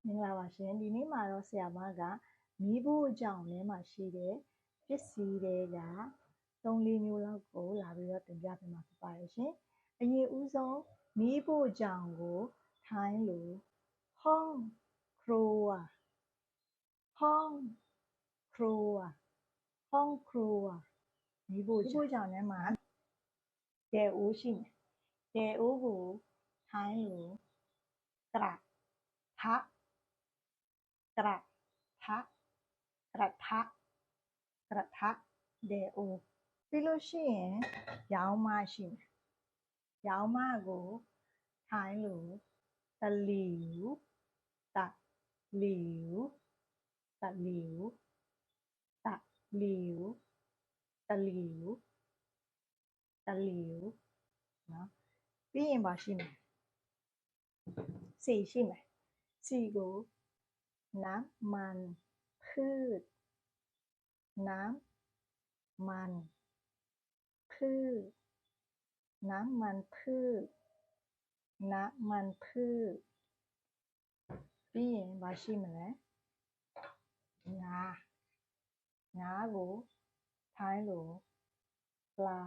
မင်္ဂလာပါရှင်ဒီနေ့မှာတော့ဆရာမကမီးဖိုးအကြောင်းထဲမှာရှိတဲ့ပစ္စည်းတွေက3-4မျိုးလောက်ကိုလာပြီးတော့တင်ပြပေးမှာဖြစ်ပါတယ်ရှင်အရင်ဦးဆုံးမီးဖိုးအကြောင်းကိုထိုင်းလို Hong Kroa Hong Kroa Hong Kroa မီးဖိုးအကြောင်းထဲမှာတဲအိုးရှိမယ်တဲအိုးကိုထိုင်းလိုကရထกระทะเดโอပြီးလို့ရှိရင်ရောင်းမရှိမယ်ရောင်းမကိုထိုင်းလို့တလီယူတလီယူတလီယူတလီယူတလီယူတလီယူနော်ပြီးရင်ပါရှိမယ်สีရှိမယ်สีကိုน้ำมันพืชน้ำมันพืชน้ำมันพืชน้ำมันพืชပြီးရင်ဘာရှိမလဲငါကိုထိုင်းလိုปลา